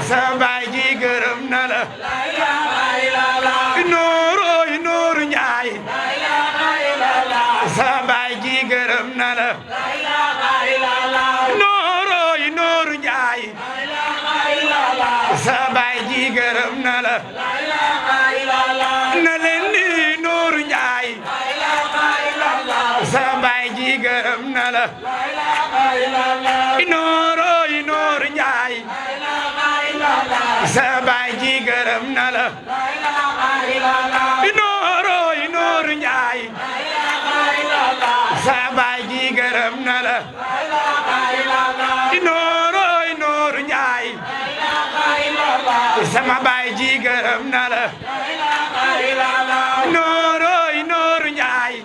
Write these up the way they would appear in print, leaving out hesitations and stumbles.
Sa baay ji gërëm na la. Nuuru sa baay ji gërëm na la nooroy nooru Njaay sa baay ji gërëm na la na leen ni nooru Njaay sa baay ji gërëm na la nooroy nooru Njaay sa baay ji gërëm na la nooroy nooru Njaay sa baay ji gërëm na la nooroy nooru Njaay sama baay ji gërëm na la nooroy nooru Njaay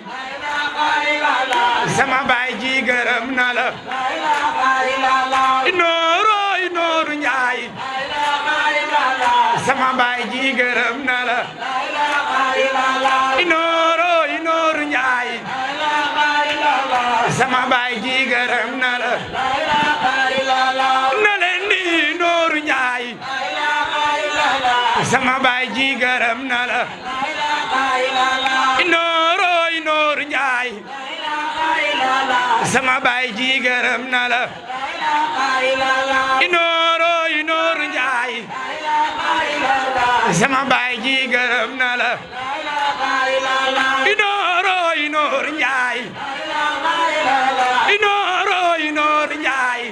sama baay ji gërëm na la nooroy nooru Njaay sama baay ji gërëm na la nooroy nooru Njaay sama baay ji gërëm na la na leen ni nooru Njaay sama baay ji gërëm na la nooroy nooru Njaay sama baay ji gërëm na la nooroy nooru Njaay sama baay ji gërëm na la nooroy nooru Njaay nooroy nooru Njaay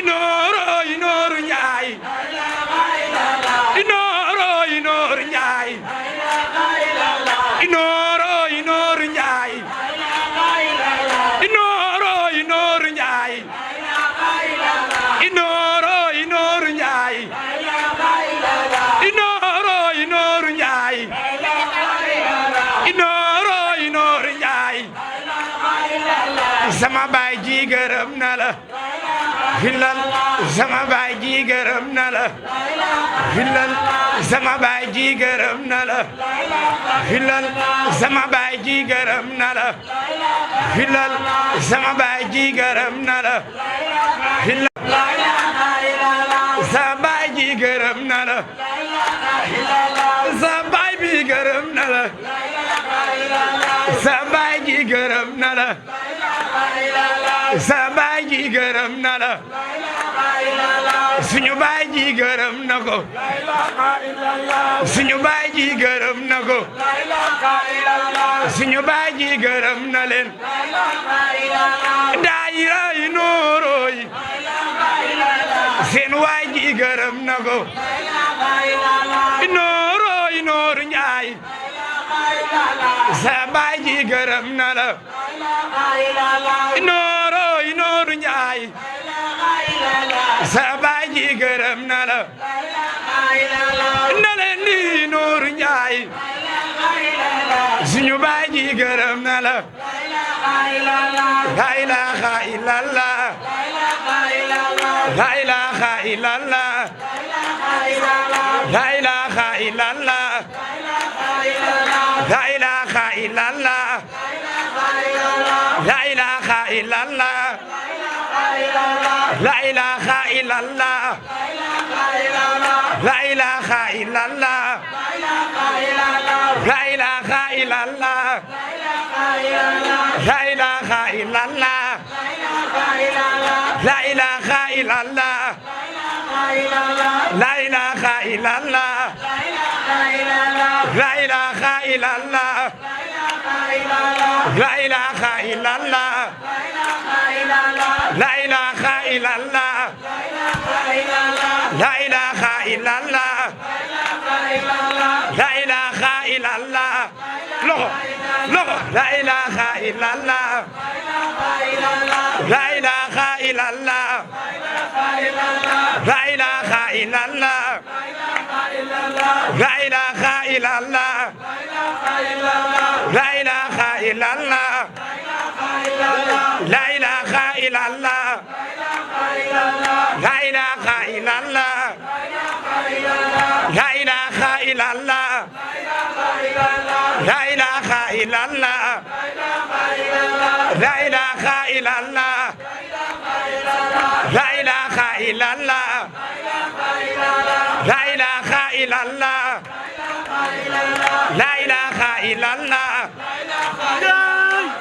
nooroy nooru Njaay nooroy nooru Njaay nooroy nooru Njaay nooroy nooru Njaay nooroy nooru Njaay nooroy nooru Njaay nooroy nooru Njaay sama baay ji gërëm na la hilal sama baay ji gërëm na la hilal sama baay ji gërëm na la hilal sama baay ji gërëm na la hilal sama baay ji gërëm na la hilal sa baay ji gërëm na la sa baay bi gërëm na la sa baay ji gërëm na la sa baay ji gërëm na la suñu baay ji gërëm na ko suñu baay ji gërëm na ko suñu baay ji gërëm na leen daayira yi nooroy seen waay ji gërëm na ko nooroy nooru Njaay sa baay ji gërëm na la nooroy nooru Njaay sa baay ji gërëm na la na leen ni nooru Njaay suñu baay ji gërëm na la la ilaha illallah la ilaha illallah la ilaha illallah la ilaha illallah la ilaha illallah la ilaha illallah la ilaha illallah la ilaha illallah la ilaha illallah la ilaha illallah la ilaha illallah la ilaha illallah la ilaha illallah la ilaha illallah la ilaha illallah la ilaha illallah loxo loxo la ilaha illallah la ilaha illallah la ilaha illallah la ilaha illallah la ilaha illallah la ilaha illallah la ilaha illallah la ilaha illallah la ilaha illallah la ilaha illallah la ilaha illallah la ilaha illallah la ilaha illallah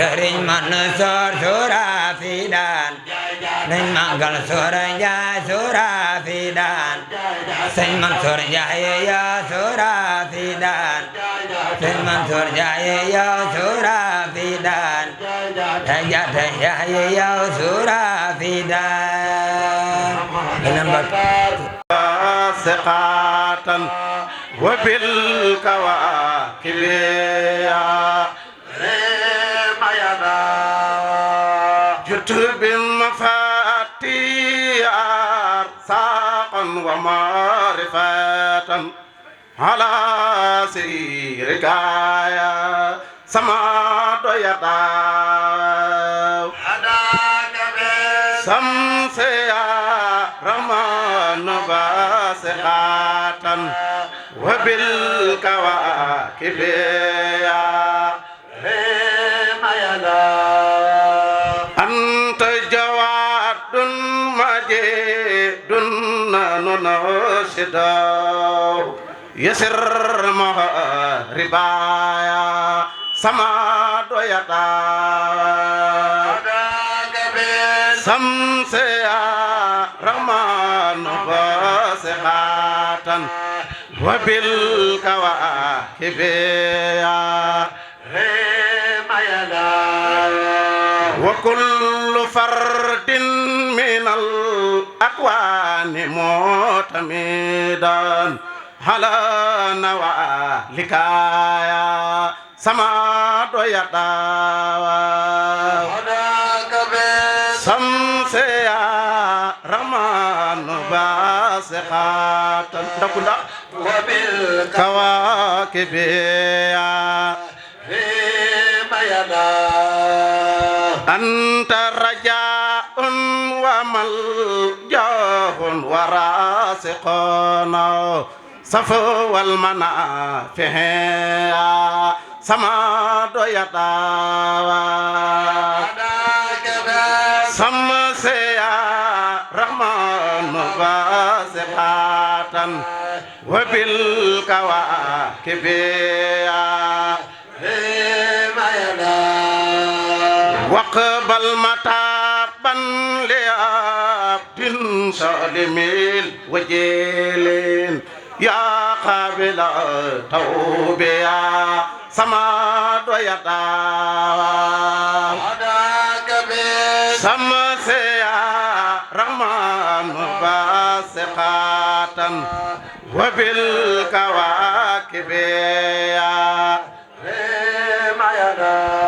Sëriñ Mansoor suura fi daan nañ màggal suura Njaay suura fi daan Sëriñ Mansoor Njaay yow suura fi daan Sëriñ Mansoor Njaay yow suura fi daan Jaata Njaay yow suura fi daan سقاطا وبالكواكب ريما يدا جئت بالمفاتيح ساقا ومعرفة على سيرك يا سماد يدا سمسيا رمان باسقاتا وبالكواكب يا ريما يدا أنت جواد مجيد ننشد يسر ربايا سماد يدا سمسيا رمان باسقاتا وبالكواكب يا ريما يدا وكل فرد من الأكوان معتمدا على نوالك يا سماد يدا سمسيا رمان باسقاتا وبالكواكب يا ريما يدا أنت رجاء وملجأ وراسقنا صفو المنافع سماد يدا سمسيا رحمن باسقاتا وبالكواكب يا ريما يدا وقبل متابا لعبد سالم الوجيل يا قابل التوب يا سماد يدا سمسيا رحمن باسقاتا وبالكواكب يا ريما يدا